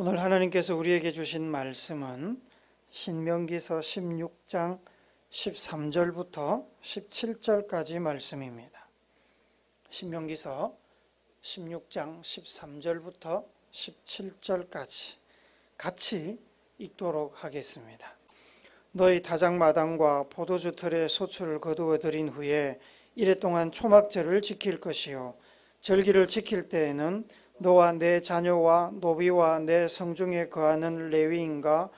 오늘 하나님께서 우리에게 주신 말씀은 신명기서 16장 13절부터 17절까지 말씀입니다. 신명기서 16장 13절부터 17절까지 같이 읽도록 하겠습니다. 너희 다장마당과 포도주 틀에 소출을 거두어 들인 후에 이레 동안 초막절을 지킬 것이요 절기를 지킬 때에는 너와 내 자녀와 노비와 내 성중에 거하는 레위인과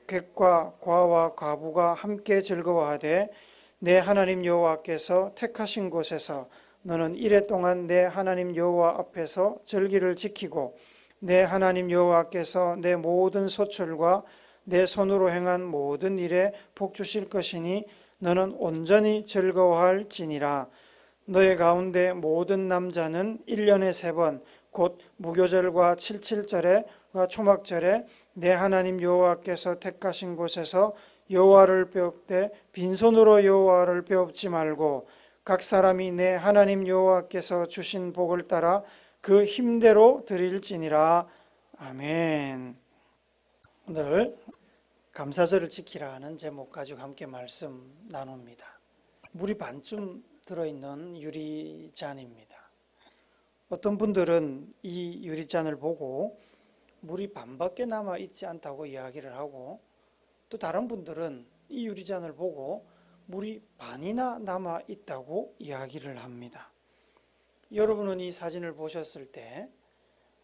객과 과와 과부가 함께 즐거워하되 내 하나님 여호와께서 택하신 곳에서 너는 이레 동안 내 하나님 여호와 앞에서 절기를 지키고 내 하나님 여호와께서 내 모든 소출과 내 손으로 행한 모든 일에 복 주실 것이니 너는 온전히 즐거워할지니라. 너의 가운데 모든 남자는 1년에 3번 곧 무교절과 칠칠절과 초막절에 내 하나님 여호와께서 택하신 곳에서 여호와를 배웁되 빈손으로 여호와를 배웁지 말고 각 사람이 내 하나님 여호와께서 주신 복을 따라 그 힘대로 드릴지니라. 아멘. 오늘 감사절을 지키라 하는 제목 가지고 함께 말씀 나눕니다. 물이 반쯤 들어있는 유리잔입니다. 어떤 분들은 이 유리잔을 보고 물이 반밖에 남아 있지 않다고 이야기를 하고, 또 다른 분들은 이 유리잔을 보고 물이 반이나 남아 있다고 이야기를 합니다. 여러분은 이 사진을 보셨을 때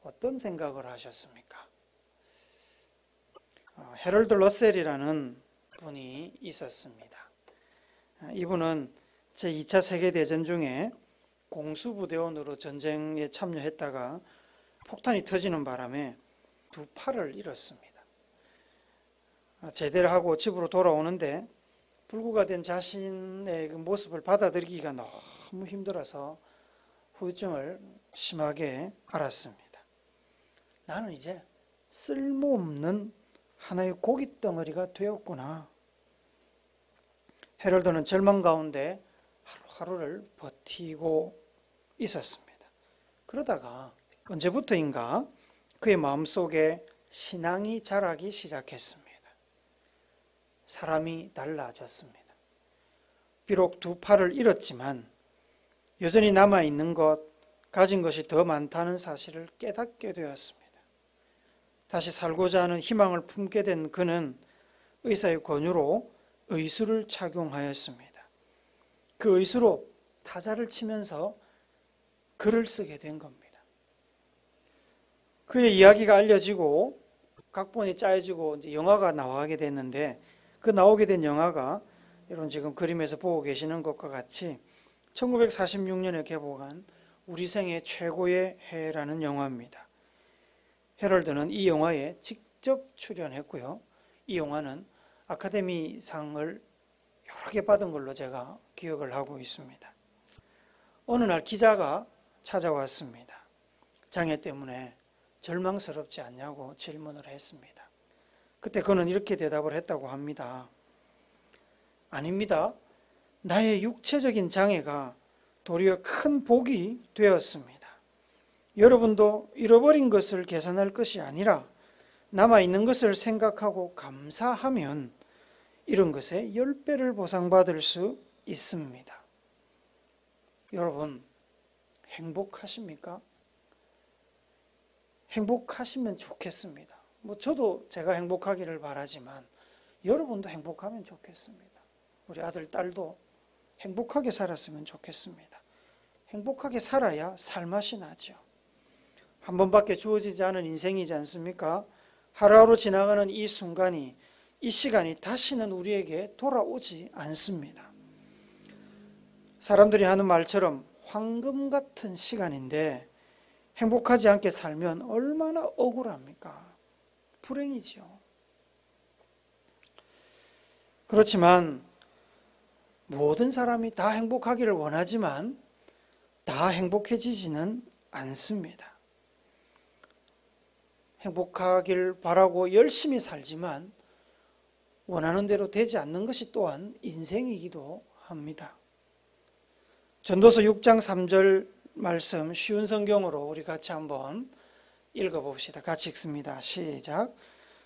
어떤 생각을 하셨습니까? 해럴드 러셀이라는 분이 있었습니다. 이분은 제2차 세계대전 중에 공수부대원으로 전쟁에 참여했다가 폭탄이 터지는 바람에 2팔을 잃었습니다. 제대를 하고 집으로 돌아오는데 불구가 된 자신의 그 모습을 받아들이기가 너무 힘들어서 후유증을 심하게 앓았습니다. 나는 이제 쓸모없는 하나의 고깃덩어리가 되었구나. 해럴드는 절망 가운데 하루하루를 버티고 있었습니다. 그러다가 언제부터인가 그의 마음속에 신앙이 자라기 시작했습니다. 사람이 달라졌습니다. 비록 2팔을 잃었지만 여전히 남아있는 것, 가진 것이 더 많다는 사실을 깨닫게 되었습니다. 다시 살고자 하는 희망을 품게 된 그는 의사의 권유로 의수를 착용하였습니다. 그 의수로 타자를 치면서 글을 쓰게 된 겁니다. 그의 이야기가 알려지고 각본이 짜여지고 이제 영화가 나오게 됐는데, 그 나오게 된 영화가 여러분 지금 그림에서 보고 계시는 것과 같이 1946년에 개봉한 우리 생애 최고의 해라는 영화입니다. 해럴드는 이 영화에 직접 출연했고요. 이 영화는 아카데미상을 여러 개 받은 걸로 제가 기억을 하고 있습니다. 어느 날 기자가 찾아왔습니다. 장애 때문에 절망스럽지 않냐고 질문을 했습니다. 그때 그는 이렇게 대답을 했다고 합니다. 아닙니다. 나의 육체적인 장애가 도리어 큰 복이 되었습니다. 여러분도 잃어버린 것을 계산할 것이 아니라 남아있는 것을 생각하고 감사하면 이런 것에 10배를 보상받을 수 있습니다. 여러분, 행복하십니까? 행복하시면 좋겠습니다. 저도 제가 행복하기를 바라지만 여러분도 행복하면 좋겠습니다. 우리 아들, 딸도 행복하게 살았으면 좋겠습니다. 행복하게 살아야 살맛이 나죠. 한 번밖에 주어지지 않은 인생이지 않습니까? 하루하루 지나가는 이 순간이, 이 시간이 다시는 우리에게 돌아오지 않습니다. 사람들이 하는 말처럼 황금 같은 시간인데 행복하지 않게 살면 얼마나 억울합니까? 불행이죠. 그렇지만 모든 사람이 다 행복하기를 원하지만 다 행복해지지는 않습니다. 행복하길 바라고 열심히 살지만 원하는 대로 되지 않는 것이 또한 인생이기도 합니다. 전도서 6장 3절 말씀 쉬운 성경으로 우리 같이 한번 읽어봅시다. 같이 읽습니다. 시작.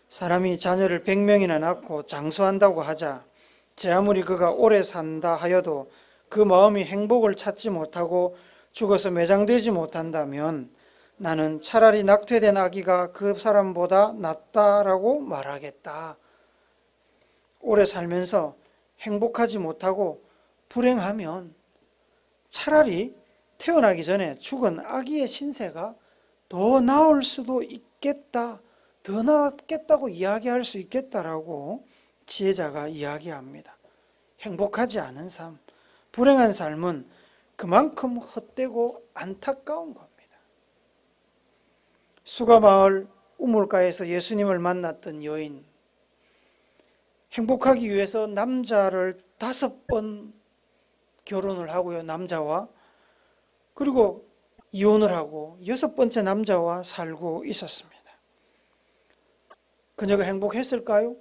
사람이 자녀를 100명이나 낳고 장수한다고 하자 제 아무리 그가 오래 산다 하여도 그 마음이 행복을 찾지 못하고 죽어서 매장되지 못한다면 나는 차라리 낙태된 아기가 그 사람보다 낫다라고 말하겠다. 오래 살면서 행복하지 못하고 불행하면 차라리 태어나기 전에 죽은 아기의 신세가 더 나을 수도 있겠다, 더 낫겠다고 이야기할 수 있겠다라고 지혜자가 이야기합니다. 행복하지 않은 삶, 불행한 삶은 그만큼 헛되고 안타까운 겁니다. 수가마을 우물가에서 예수님을 만났던 여인, 행복하기 위해서 남자를 5번 결혼을 하고요, 남자와. 그리고 이혼을 하고 6번째 남자와 살고 있었습니다. 그녀가 행복했을까요?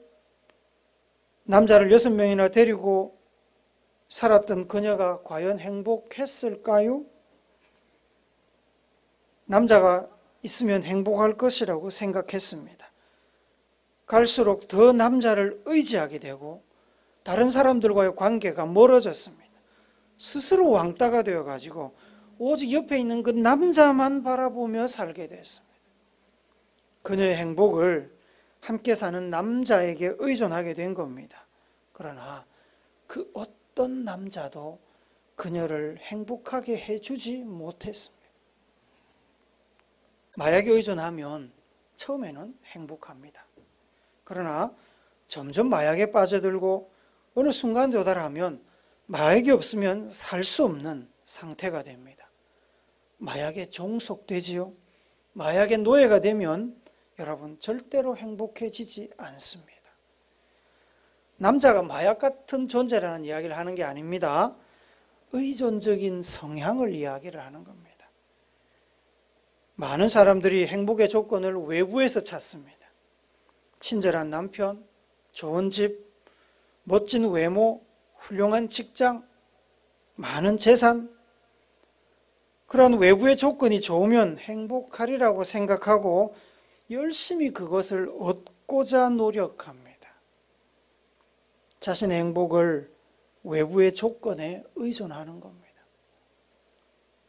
남자를 6명이나 데리고 살았던 그녀가 과연 행복했을까요? 남자가 있으면 행복할 것이라고 생각했습니다. 갈수록 더 남자를 의지하게 되고 다른 사람들과의 관계가 멀어졌습니다. 스스로 왕따가 되어가지고 오직 옆에 있는 그 남자만 바라보며 살게 됐습니다. 그녀의 행복을 함께 사는 남자에게 의존하게 된 겁니다. 그러나 그 어떤 남자도 그녀를 행복하게 해주지 못했습니다. 마약에 의존하면 처음에는 행복합니다. 그러나 점점 마약에 빠져들고 어느 순간 도달하면 마약이 없으면 살 수 없는 상태가 됩니다. 마약에 종속되지요. 마약의 노예가 되면 여러분 절대로 행복해지지 않습니다. 남자가 마약 같은 존재라는 이야기를 하는 게 아닙니다. 의존적인 성향을 이야기를 하는 겁니다. 많은 사람들이 행복의 조건을 외부에서 찾습니다. 친절한 남편, 좋은 집, 멋진 외모, 훌륭한 직장, 많은 재산, 그런 외부의 조건이 좋으면 행복하리라고 생각하고 열심히 그것을 얻고자 노력합니다. 자신의 행복을 외부의 조건에 의존하는 겁니다.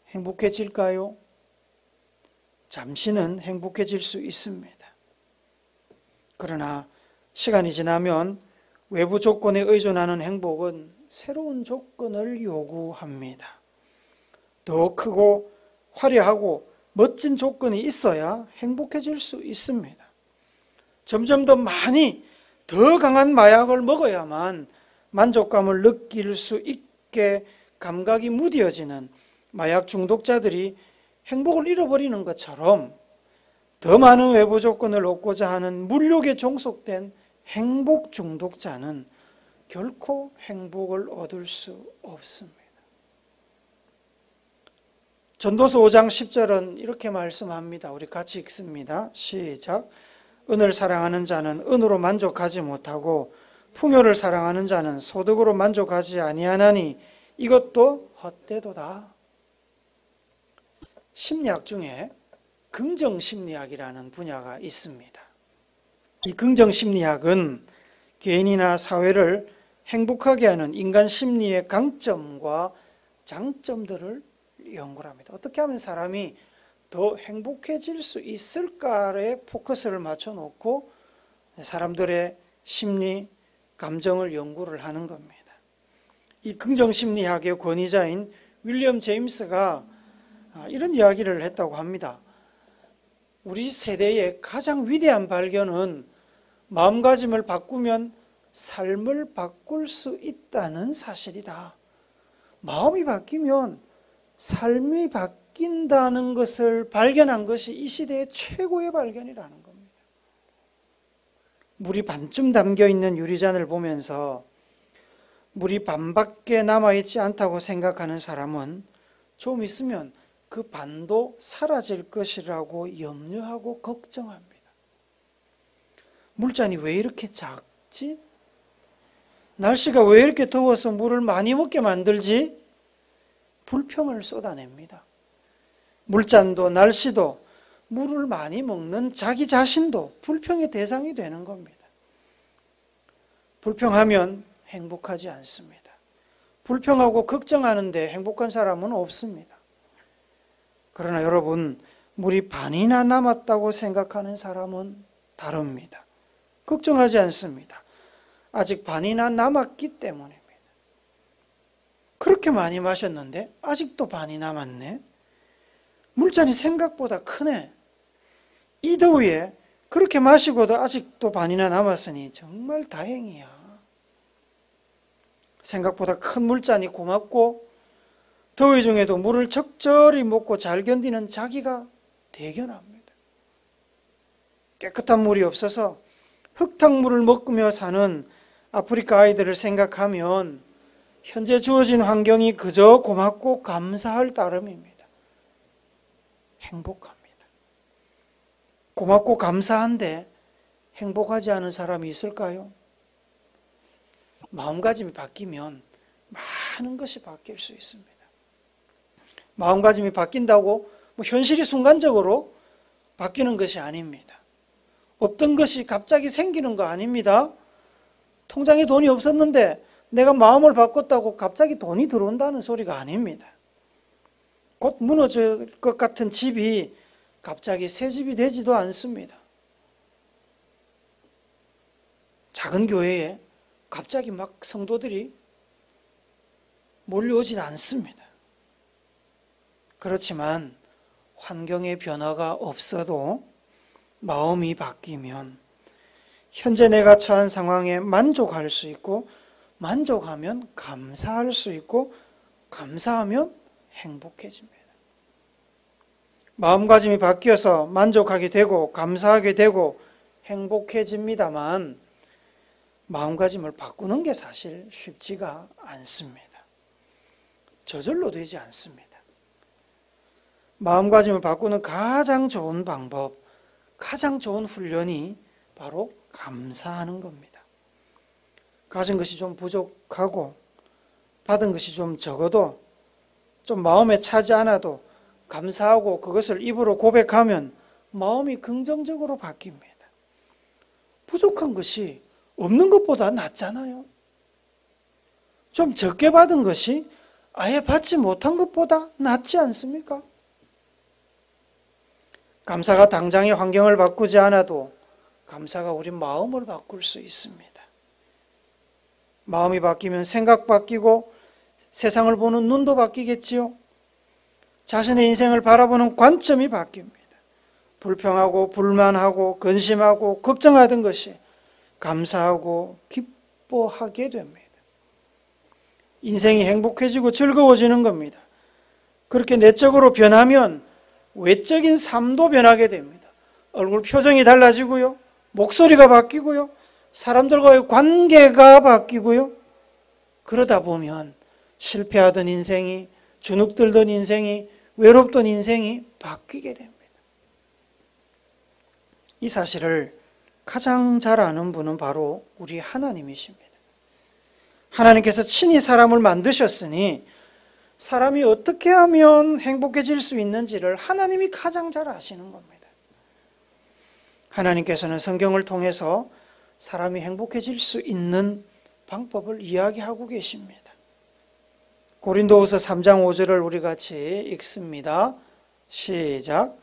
행복해질까요? 잠시는 행복해질 수 있습니다. 그러나 시간이 지나면 외부 조건에 의존하는 행복은 새로운 조건을 요구합니다. 더 크고 화려하고 멋진 조건이 있어야 행복해질 수 있습니다. 점점 더 많이 더 강한 마약을 먹어야만 만족감을 느낄 수 있게 감각이 무뎌지는 마약 중독자들이 행복을 잃어버리는 것처럼 더 많은 외부 조건을 얻고자 하는 물욕에 종속된 행복 중독자는 결코 행복을 얻을 수 없습니다. 전도서 5장 10절은 이렇게 말씀합니다. 우리 같이 읽습니다. 시작. 은을 사랑하는 자는 은으로 만족하지 못하고 풍요를 사랑하는 자는 소득으로 만족하지 아니하나니 이것도 헛되도다. 심리학 중에 긍정심리학이라는 분야가 있습니다. 이 긍정심리학은 개인이나 사회를 행복하게 하는 인간 심리의 강점과 장점들을 연구를 합니다. 어떻게 하면 사람이 더 행복해질 수 있을까에 포커스를 맞춰놓고 사람들의 심리, 감정을 연구를 하는 겁니다. 이 긍정심리학의 권위자인 윌리엄 제임스가 이런 이야기를 했다고 합니다. 우리 세대의 가장 위대한 발견은 마음가짐을 바꾸면 삶을 바꿀 수 있다는 사실이다. 마음이 바뀌면 삶이 바뀐다는 것을 발견한 것이 이 시대의 최고의 발견이라는 겁니다. 물이 반쯤 담겨있는 유리잔을 보면서 물이 반밖에 남아있지 않다고 생각하는 사람은 좀 있으면 그 반도 사라질 것이라고 염려하고 걱정합니다. 물잔이 왜 이렇게 작지? 날씨가 왜 이렇게 더워서 물을 많이 먹게 만들지? 불평을 쏟아냅니다. 물잔도 날씨도 물을 많이 먹는 자기 자신도 불평의 대상이 되는 겁니다. 불평하면 행복하지 않습니다. 불평하고 걱정하는데 행복한 사람은 없습니다. 그러나 여러분, 물이 반이나 남았다고 생각하는 사람은 다릅니다. 걱정하지 않습니다. 아직 반이나 남았기 때문입니다. 그렇게 많이 마셨는데 아직도 반이 남았네. 물잔이 생각보다 크네. 이 더위에 그렇게 마시고도 아직도 반이나 남았으니 정말 다행이야. 생각보다 큰 물잔이 고맙고 더위 중에도 물을 적절히 먹고 잘 견디는 자기가 대견합니다. 깨끗한 물이 없어서 흙탕물을 먹으며 사는 아프리카 아이들을 생각하면 현재 주어진 환경이 그저 고맙고 감사할 따름입니다. 행복합니다. 고맙고 감사한데 행복하지 않은 사람이 있을까요? 마음가짐이 바뀌면 많은 것이 바뀔 수 있습니다. 마음가짐이 바뀐다고 현실이 순간적으로 바뀌는 것이 아닙니다. 없던 것이 갑자기 생기는 거 아닙니다. 통장에 돈이 없었는데 내가 마음을 바꿨다고 갑자기 돈이 들어온다는 소리가 아닙니다. 곧 무너질 것 같은 집이 갑자기 새 집이 되지도 않습니다. 작은 교회에 갑자기 막 성도들이 몰려오진 않습니다. 그렇지만 환경의 변화가 없어도 마음이 바뀌면 현재 내가 처한 상황에 만족할 수 있고, 만족하면 감사할 수 있고, 감사하면 행복해집니다. 마음가짐이 바뀌어서 만족하게 되고 감사하게 되고 행복해집니다만 마음가짐을 바꾸는 게 사실 쉽지가 않습니다. 저절로 되지 않습니다. 마음가짐을 바꾸는 가장 좋은 방법, 가장 좋은 훈련이 바로 감사하는 겁니다. 가진 것이 좀 부족하고 받은 것이 좀 적어도 좀 마음에 차지 않아도 감사하고 그것을 입으로 고백하면 마음이 긍정적으로 바뀝니다. 부족한 것이 없는 것보다 낫잖아요. 좀 적게 받은 것이 아예 받지 못한 것보다 낫지 않습니까? 감사가 당장의 환경을 바꾸지 않아도 감사가 우리 마음을 바꿀 수 있습니다. 마음이 바뀌면 생각 바뀌고 세상을 보는 눈도 바뀌겠지요. 자신의 인생을 바라보는 관점이 바뀝니다. 불평하고 불만하고 근심하고 걱정하던 것이 감사하고 기뻐하게 됩니다. 인생이 행복해지고 즐거워지는 겁니다. 그렇게 내적으로 변하면 외적인 삶도 변하게 됩니다. 얼굴 표정이 달라지고요. 목소리가 바뀌고요. 사람들과의 관계가 바뀌고요. 그러다 보면 실패하던 인생이, 주눅들던 인생이, 외롭던 인생이 바뀌게 됩니다. 이 사실을 가장 잘 아는 분은 바로 우리 하나님이십니다. 하나님께서 친히 사람을 만드셨으니 사람이 어떻게 하면 행복해질 수 있는지를 하나님이 가장 잘 아시는 겁니다. 하나님께서는 성경을 통해서 사람이 행복해질 수 있는 방법을 이야기하고 계십니다. 고린도후서 3장 5절을 우리 같이 읽습니다. 시작.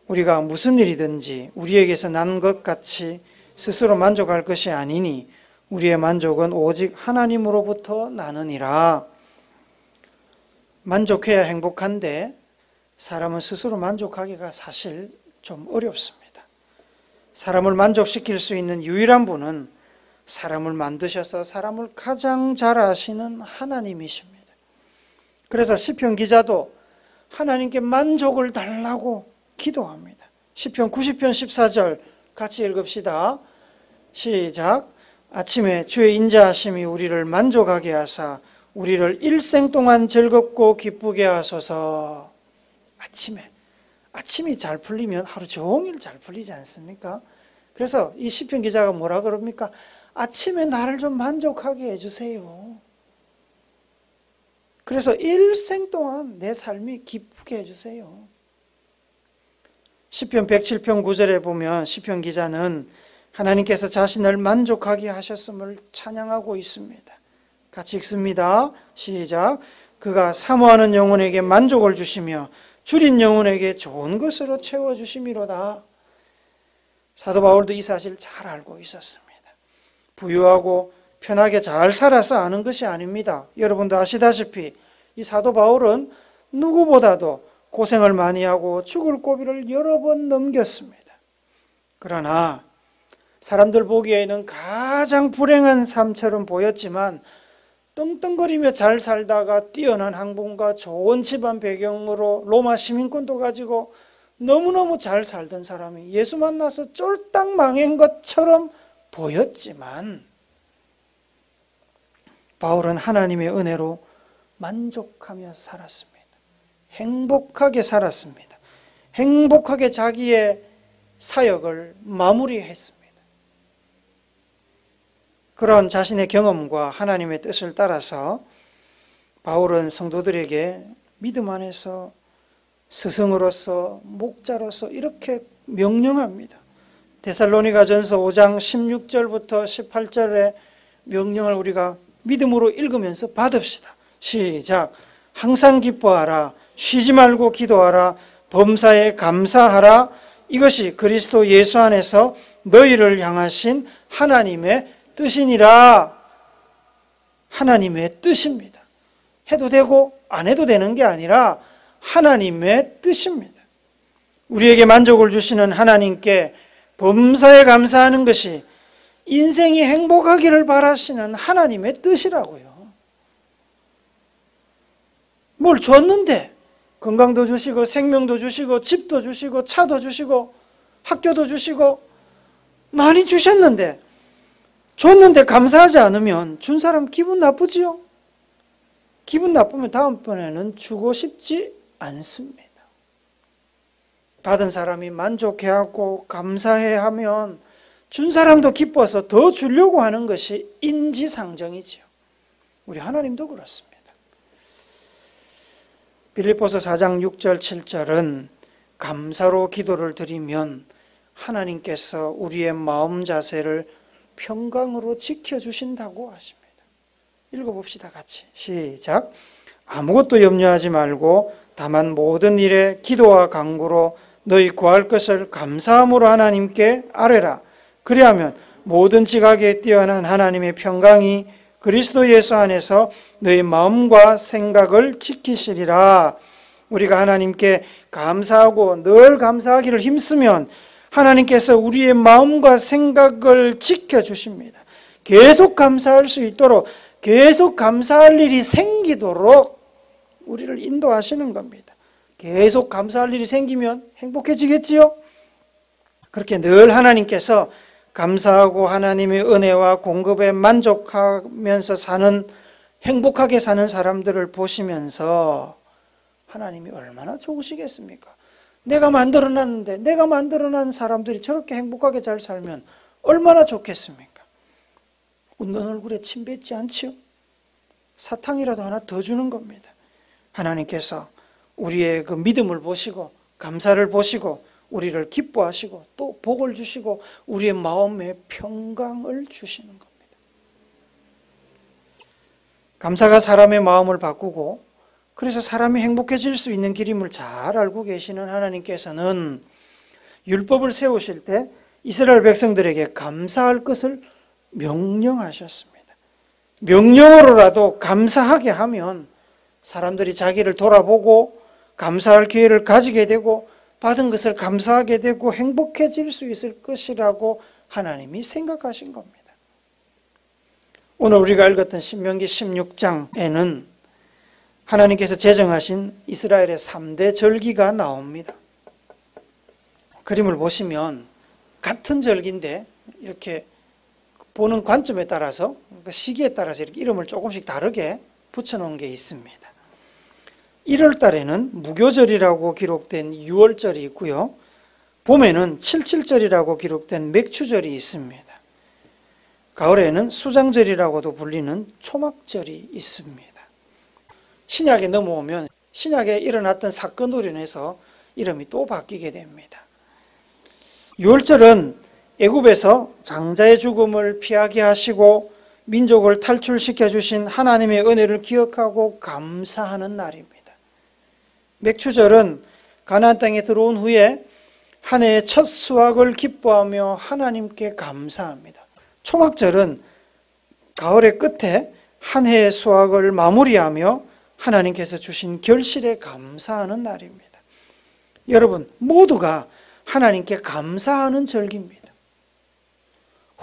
우리가 무슨 일이든지 우리에게서 난 것 같이 스스로 만족할 것이 아니니 우리의 만족은 오직 하나님으로부터 나느니라. 만족해야 행복한데 사람은 스스로 만족하기가 사실 좀 어렵습니다. 사람을 만족시킬 수 있는 유일한 분은 사람을 만드셔서 사람을 가장 잘 아시는 하나님이십니다. 그래서 시편 기자도 하나님께 만족을 달라고 기도합니다. 시편 90편 14절 같이 읽읍시다. 시작. 아침에 주의 인자하심이 우리를 만족하게 하사 우리를 일생 동안 즐겁고 기쁘게 하소서. 아침이 잘 풀리면 하루 종일 잘 풀리지 않습니까? 그래서 이 시편 기자가 뭐라 그럽니까? 아침에 나를 좀 만족하게 해주세요. 그래서 일생 동안 내 삶이 기쁘게 해주세요. 시편 107편 9절에 보면 시편 기자는 하나님께서 자신을 만족하게 하셨음을 찬양하고 있습니다. 같이 읽습니다. 시작. 그가 사모하는 영혼에게 만족을 주시며 줄인 영혼에게 좋은 것으로 채워주심이로다. 사도 바울도 이 사실 잘 알고 있었습니다. 부유하고 편하게 잘 살아서 아는 것이 아닙니다. 여러분도 아시다시피 이 사도 바울은 누구보다도 고생을 많이 하고 죽을 고비를 여러 번 넘겼습니다. 그러나 사람들 보기에는 가장 불행한 삶처럼 보였지만 떵떵거리며 잘 살다가 뛰어난 학문과 좋은 집안 배경으로 로마 시민권도 가지고 너무너무 잘 살던 사람이 예수 만나서 쫄딱 망한 것처럼 보였지만 바울은 하나님의 은혜로 만족하며 살았습니다. 행복하게 살았습니다. 행복하게 자기의 사역을 마무리했습니다. 그런 자신의 경험과 하나님의 뜻을 따라서 바울은 성도들에게 믿음 안에서 스승으로서 목자로서 이렇게 명령합니다. 데살로니가전서 5장 16절부터 18절의 명령을 우리가 믿음으로 읽으면서 받읍시다. 시작. 항상 기뻐하라. 쉬지 말고 기도하라. 범사에 감사하라. 이것이 그리스도 예수 안에서 너희를 향하신 하나님의 뜻이니라. 하나님의 뜻입니다. 해도 되고 안 해도 되는 게 아니라 하나님의 뜻입니다. 우리에게 만족을 주시는 하나님께 범사에 감사하는 것이 인생이 행복하기를 바라시는 하나님의 뜻이라고요. 뭘 줬는데 건강도 주시고 생명도 주시고 집도 주시고 차도 주시고 학교도 주시고 많이 주셨는데 줬는데 감사하지 않으면 준 사람 기분 나쁘지요? 기분 나쁘면 다음번에는 주고 싶지 않습니다. 받은 사람이 만족해하고 감사해하면 준 사람도 기뻐서 더 주려고 하는 것이 인지상정이지요. 우리 하나님도 그렇습니다. 빌립보서 4장 6절 7절은 감사로 기도를 드리면 하나님께서 우리의 마음 자세를 평강으로 지켜주신다고 하십니다. 읽어봅시다. 같이 시작. 아무것도 염려하지 말고 다만 모든 일에 기도와 간구로 너희 구할 것을 감사함으로 하나님께 아뢰라. 그리하면 모든 지각에 뛰어난 하나님의 평강이 그리스도 예수 안에서 너희 마음과 생각을 지키시리라. 우리가 하나님께 감사하고 늘 감사하기를 힘쓰면 하나님께서 우리의 마음과 생각을 지켜주십니다. 계속 감사할 수 있도록, 계속 감사할 일이 생기도록 우리를 인도하시는 겁니다. 계속 감사할 일이 생기면 행복해지겠지요? 그렇게 늘 하나님께서 감사하고 하나님의 은혜와 공급에 만족하면서 사는, 행복하게 사는 사람들을 보시면서 하나님이 얼마나 좋으시겠습니까? 내가 만들어놨는데 내가 만들어놓은 사람들이 저렇게 행복하게 잘 살면 얼마나 좋겠습니까? 웃는 얼굴에 침 뱉지 않지요? 사탕이라도 하나 더 주는 겁니다. 하나님께서 우리의 그 믿음을 보시고 감사를 보시고 우리를 기뻐하시고 또 복을 주시고 우리의 마음에 평강을 주시는 겁니다. 감사가 사람의 마음을 바꾸고 그래서 사람이 행복해질 수 있는 길임을 잘 알고 계시는 하나님께서는 율법을 세우실 때 이스라엘 백성들에게 감사할 것을 명령하셨습니다. 명령으로라도 감사하게 하면 사람들이 자기를 돌아보고 감사할 기회를 가지게 되고 받은 것을 감사하게 되고 행복해질 수 있을 것이라고 하나님이 생각하신 겁니다. 오늘 우리가 읽었던 신명기 16장에는 하나님께서 제정하신 이스라엘의 3대 절기가 나옵니다. 그림을 보시면 같은 절기인데 이렇게 보는 관점에 따라서, 시기에 따라서 이렇게 이름을 조금씩 다르게 붙여놓은 게 있습니다. 1월 달에는 무교절이라고 기록된 6월절이 있고요. 봄에는 칠칠절이라고 기록된 맥추절이 있습니다. 가을에는 수장절이라고도 불리는 초막절이 있습니다. 신약에 넘어오면 신약에 일어났던 사건으로 인해서 이름이 또 바뀌게 됩니다. 유월절은 애굽에서 장자의 죽음을 피하게 하시고 민족을 탈출시켜 주신 하나님의 은혜를 기억하고 감사하는 날입니다. 맥추절은 가나안 땅에 들어온 후에 한 해의 첫 수확을 기뻐하며 하나님께 감사합니다. 초막절은 가을의 끝에 한 해의 수확을 마무리하며 하나님께서 주신 결실에 감사하는 날입니다. 여러분 모두가 하나님께 감사하는 절기입니다.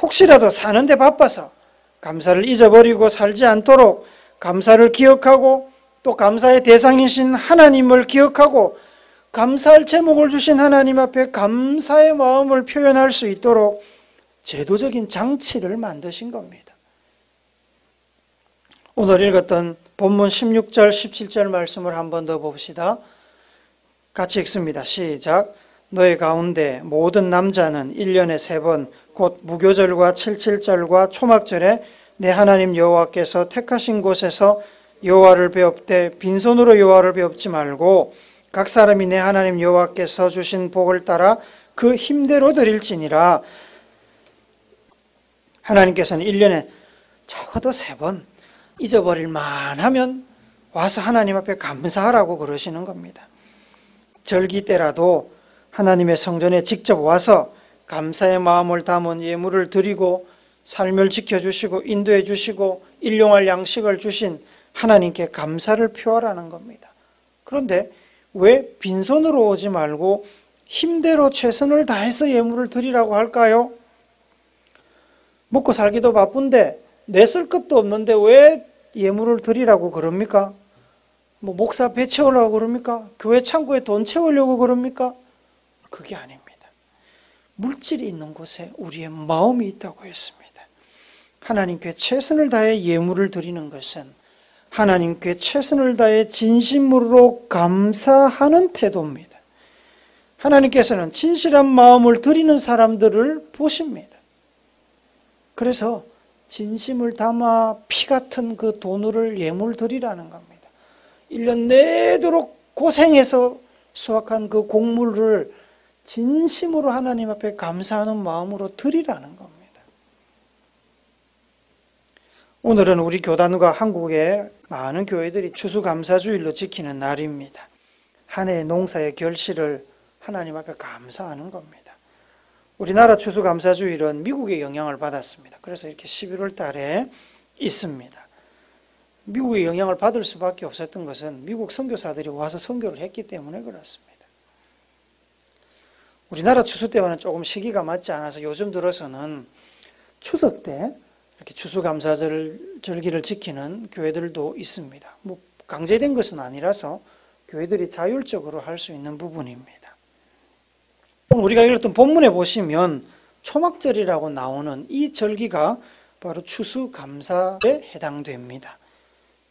혹시라도 사는데 바빠서 감사를 잊어버리고 살지 않도록 감사를 기억하고 또 감사의 대상이신 하나님을 기억하고 감사할 제목을 주신 하나님 앞에 감사의 마음을 표현할 수 있도록 제도적인 장치를 만드신 겁니다. 오늘 읽었던 본문 16절, 17절 말씀을 한 번 더 봅시다. 같이 읽습니다. 시작. 너희 가운데 모든 남자는 1년에 3번 곧 무교절과 77절과 초막절에 내 하나님 여호와께서 택하신 곳에서 여호와를 배웁되 빈손으로 여호와를 배웁지 말고 각 사람이 내 하나님 여호와께서 주신 복을 따라 그 힘대로 드릴지니라. 하나님께서는 1년에 적어도 3번 잊어버릴 만하면 와서 하나님 앞에 감사하라고 그러시는 겁니다. 절기 때라도 하나님의 성전에 직접 와서 감사의 마음을 담은 예물을 드리고 삶을 지켜주시고 인도해 주시고 일용할 양식을 주신 하나님께 감사를 표하라는 겁니다. 그런데 왜 빈손으로 오지 말고 힘대로 최선을 다해서 예물을 드리라고 할까요? 먹고 살기도 바쁜데 내쓸 것도 없는데 왜 예물을 드리라고 그럽니까? 목사 배 채우려고 그럽니까? 교회 창고에 돈 채우려고 그럽니까? 그게 아닙니다. 물질이 있는 곳에 우리의 마음이 있다고 했습니다. 하나님께 최선을 다해 예물을 드리는 것은 하나님께 최선을 다해 진심으로 감사하는 태도입니다. 하나님께서는 진실한 마음을 드리는 사람들을 보십니다. 그래서 진심을 담아 피 같은 그 돈을 예물 드리라는 겁니다. 1년 내도록 고생해서 수확한 그 곡물을 진심으로 하나님 앞에 감사하는 마음으로 드리라는 겁니다. 오늘은 우리 교단과 한국의 많은 교회들이 추수감사주일로 지키는 날입니다. 한 해의 농사의 결실을 하나님 앞에 감사하는 겁니다. 우리나라 추수감사주일은 미국의 영향을 받았습니다. 그래서 이렇게 11월 달에 있습니다. 미국의 영향을 받을 수밖에 없었던 것은 미국 선교사들이 와서 선교를 했기 때문에 그렇습니다. 우리나라 추수 때와는 조금 시기가 맞지 않아서 요즘 들어서는 추석 때 이렇게 추수감사절기를 지키는 교회들도 있습니다. 강제된 것은 아니라서 교회들이 자율적으로 할 수 있는 부분입니다. 우리가 읽었던 본문에 보시면 초막절이라고 나오는 이 절기가 바로 추수감사에 해당됩니다.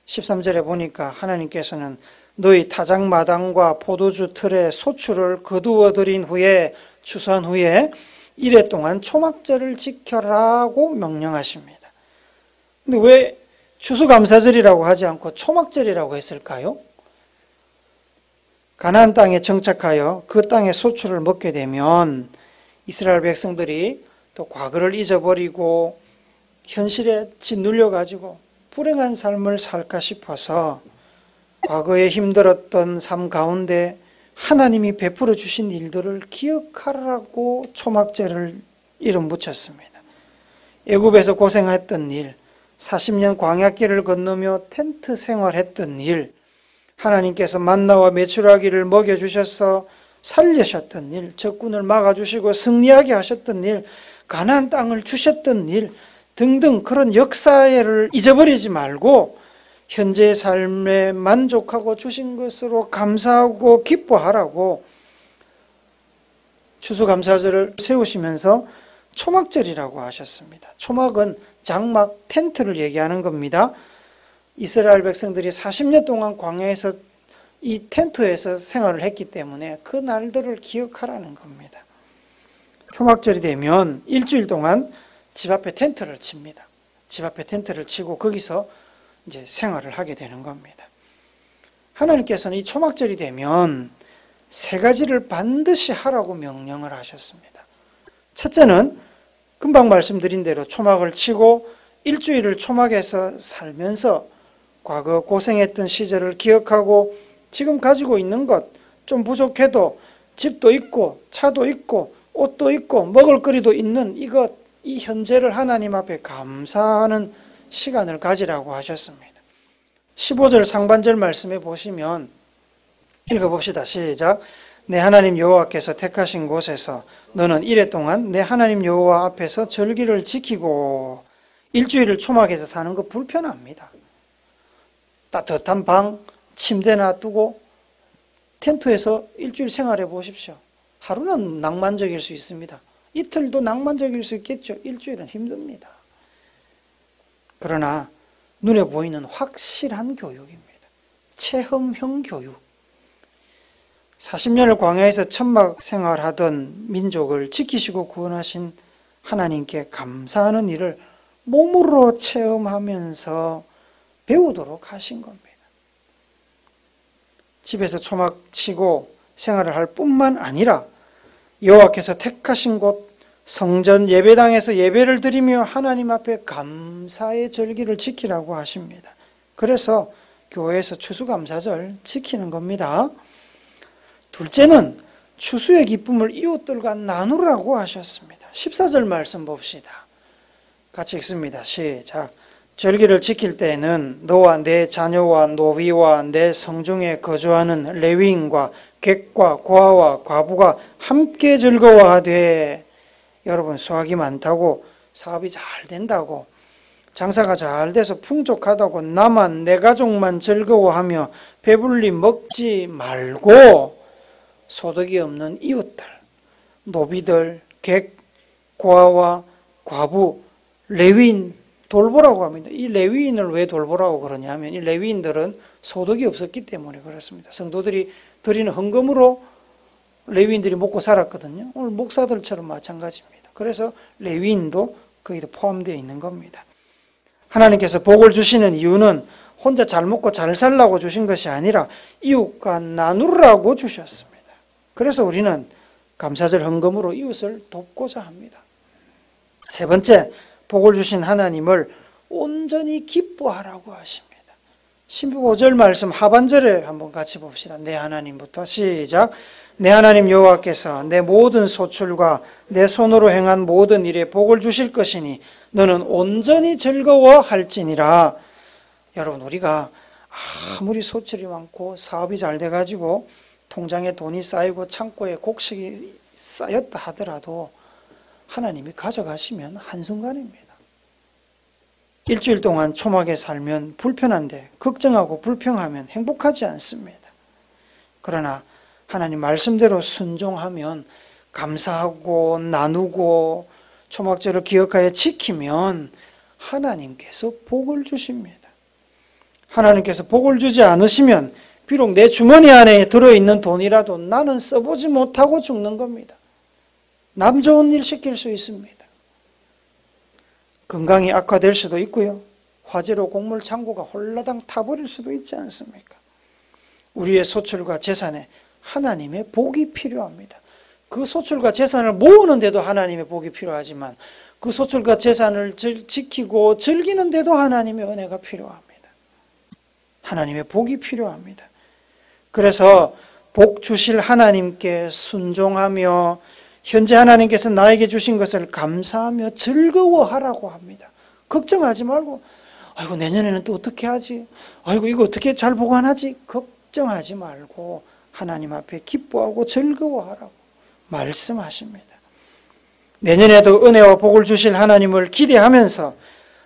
13절에 보니까 하나님께서는 너희 타작마당과 포도주 틀에 소출을 거두어 들인 후에 추수한 후에 이래 동안 초막절을 지켜라고 명령하십니다. 근데 왜 추수감사절이라고 하지 않고 초막절이라고 했을까요? 가나안 땅에 정착하여 그 땅의 소출을 먹게 되면 이스라엘 백성들이 또 과거를 잊어버리고 현실에 짓눌려가지고 불행한 삶을 살까 싶어서 과거에 힘들었던 삶 가운데 하나님이 베풀어 주신 일들을 기억하라고 초막절을 이름 붙였습니다. 애굽에서 고생했던 일, 40년 광야길을 건너며 텐트 생활했던 일, 하나님께서 만나와 메추라기를 먹여주셔서 살리셨던 일, 적군을 막아주시고 승리하게 하셨던 일, 가나안 땅을 주셨던 일 등등 그런 역사를 잊어버리지 말고 현재의 삶에 만족하고 주신 것으로 감사하고 기뻐하라고 추수감사절을 세우시면서 초막절이라고 하셨습니다. 초막은 장막, 텐트를 얘기하는 겁니다. 이스라엘 백성들이 40년 동안 광야에서 이 텐트에서 생활을 했기 때문에 그 날들을 기억하라는 겁니다. 초막절이 되면 일주일 동안 집 앞에 텐트를 칩니다. 집 앞에 텐트를 치고 거기서 이제 생활을 하게 되는 겁니다. 하나님께서는 이 초막절이 되면 3가지를 반드시 하라고 명령을 하셨습니다. 첫째는 금방 말씀드린 대로 초막을 치고 일주일을 초막에서 살면서 과거 고생했던 시절을 기억하고 지금 가지고 있는 것 좀 부족해도 집도 있고 차도 있고 옷도 있고 먹을거리도 있는 이 현재를 하나님 앞에 감사하는 시간을 가지라고 하셨습니다. 15절 상반절 말씀에 보시면 읽어봅시다. 시작. 내 하나님 여호와께서 택하신 곳에서 너는 이래 동안 내 하나님 여호와 앞에서 절기를 지키고 일주일을 초막에서 사는 거 불편합니다. 따뜻한 방, 침대 놔두고 텐트에서 일주일 생활해 보십시오. 하루는 낭만적일 수 있습니다. 이틀도 낭만적일 수 있겠죠. 일주일은 힘듭니다. 그러나 눈에 보이는 확실한 교육입니다. 체험형 교육. 40년을 광야에서 천막 생활하던 민족을 지키시고 구원하신 하나님께 감사하는 일을 몸으로 체험하면서 배우도록 하신 겁니다. 집에서 초막 치고 생활을 할 뿐만 아니라 여호와께서 택하신 곳 성전 예배당에서 예배를 드리며 하나님 앞에 감사의 절기를 지키라고 하십니다. 그래서 교회에서 추수감사절 지키는 겁니다. 둘째는 추수의 기쁨을 이웃들과 나누라고 하셨습니다. 14절 말씀 봅시다. 같이 읽습니다. 시작. 절기를 지킬 때에는 너와 내 자녀와 노비와 내 성중에 거주하는 레위인과 객과 고아와 과부가 함께 즐거워하되, 여러분 수확이 많다고 사업이 잘 된다고 장사가 잘 돼서 풍족하다고 나만 내 가족만 즐거워하며 배불리 먹지 말고 소득이 없는 이웃들, 노비들, 객, 고아와 과부, 레위인 돌보라고 합니다. 이 레위인을 왜 돌보라고 그러냐면 이 레위인들은 소득이 없었기 때문에 그렇습니다. 성도들이 드리는 헌금으로 레위인들이 먹고 살았거든요. 오늘 목사들처럼 마찬가지입니다. 그래서 레위인도 거기에 포함되어 있는 겁니다. 하나님께서 복을 주시는 이유는 혼자 잘 먹고 잘 살라고 주신 것이 아니라 이웃과 나누라고 주셨습니다. 그래서 우리는 감사절 헌금으로 이웃을 돕고자 합니다. 세 번째, 복을 주신 하나님을 온전히 기뻐하라고 하십니다. 15절 말씀 하반절에 한번 같이 봅시다. 내 하나님부터 시작. 내 하나님 여호와께서 내 모든 소출과 내 손으로 행한 모든 일에 복을 주실 것이니 너는 온전히 즐거워할지니라. 여러분, 우리가 아무리 소출이 많고 사업이 잘 돼가지고 통장에 돈이 쌓이고 창고에 곡식이 쌓였다 하더라도 하나님이 가져가시면 한순간입니다. 일주일 동안 초막에 살면 불편한데 걱정하고 불평하면 행복하지 않습니다. 그러나 하나님 말씀대로 순종하면 감사하고 나누고 초막절을 기억하여 지키면 하나님께서 복을 주십니다. 하나님께서 복을 주지 않으시면 비록 내 주머니 안에 들어있는 돈이라도 나는 써보지 못하고 죽는 겁니다. 남 좋은 일 시킬 수 있습니다. 건강이 악화될 수도 있고요. 화재로 곡물 창고가 홀라당 타버릴 수도 있지 않습니까? 우리의 소출과 재산에 하나님의 복이 필요합니다. 그 소출과 재산을 모으는데도 하나님의 복이 필요하지만 그 소출과 재산을 지키고 즐기는데도 하나님의 은혜가 필요합니다. 하나님의 복이 필요합니다. 그래서 복 주실 하나님께 순종하며 현재 하나님께서 나에게 주신 것을 감사하며 즐거워하라고 합니다. 걱정하지 말고 아이고 내년에는 또 어떻게 하지? 아이고 이거 어떻게 잘 보관하지? 걱정하지 말고 하나님 앞에 기뻐하고 즐거워하라고 말씀하십니다. 내년에도 은혜와 복을 주실 하나님을 기대하면서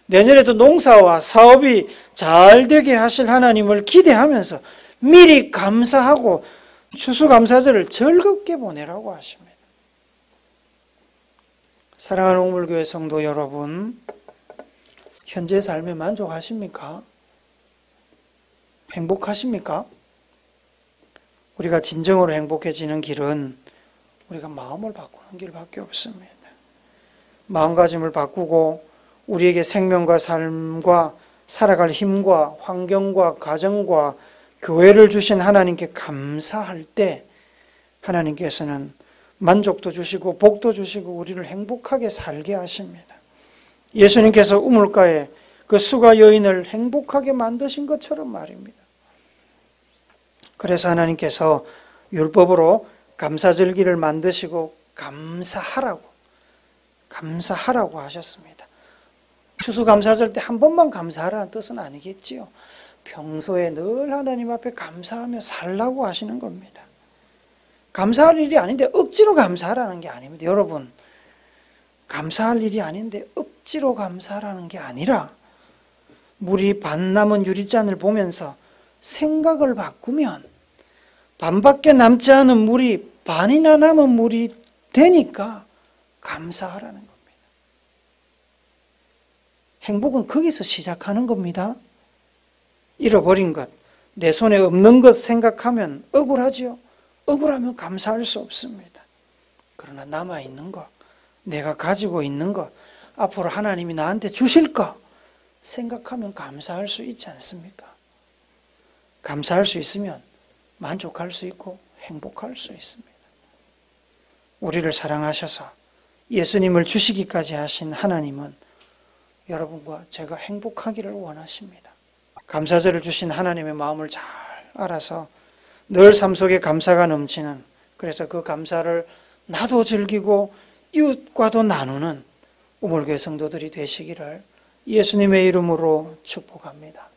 내년에도 농사와 사업이 잘 되게 하실 하나님을 기대하면서 미리 감사하고 추수감사절을 즐겁게 보내라고 하십니다. 사랑하는 우물교회 성도 여러분, 현재 삶에 만족하십니까? 행복하십니까? 우리가 진정으로 행복해지는 길은 우리가 마음을 바꾸는 길밖에 없습니다. 마음가짐을 바꾸고 우리에게 생명과 삶과 살아갈 힘과 환경과 가정과 교회를 주신 하나님께 감사할 때 하나님께서는 만족도 주시고 복도 주시고 우리를 행복하게 살게 하십니다. 예수님께서 우물가에 그 수가 여인을 행복하게 만드신 것처럼 말입니다. 그래서 하나님께서 율법으로 감사절기를 만드시고 감사하라고 하셨습니다. 추수감사절 때 한 번만 감사하라는 뜻은 아니겠지요. 평소에 늘 하나님 앞에 감사하며 살라고 하시는 겁니다. 감사할 일이 아닌데 억지로 감사하라는 게 아닙니다. 여러분, 감사할 일이 아닌데 억지로 감사하라는 게 아니라 물이 반 남은 유리잔을 보면서 생각을 바꾸면 반밖에 남지 않은 물이 반이나 남은 물이 되니까 감사하라는 겁니다. 행복은 거기서 시작하는 겁니다. 잃어버린 것, 내 손에 없는 것 생각하면 억울하지요. 억울하면 감사할 수 없습니다. 그러나 남아있는 것, 내가 가지고 있는 것, 앞으로 하나님이 나한테 주실 것 생각하면 감사할 수 있지 않습니까? 감사할 수 있으면 만족할 수 있고 행복할 수 있습니다. 우리를 사랑하셔서 예수님을 주시기까지 하신 하나님은 여러분과 제가 행복하기를 원하십니다. 감사절을 주신 하나님의 마음을 잘 알아서 늘 삶 속에 감사가 넘치는, 그래서 그 감사를 나도 즐기고 이웃과도 나누는 우물교회 성도들이 되시기를 예수님의 이름으로 축복합니다.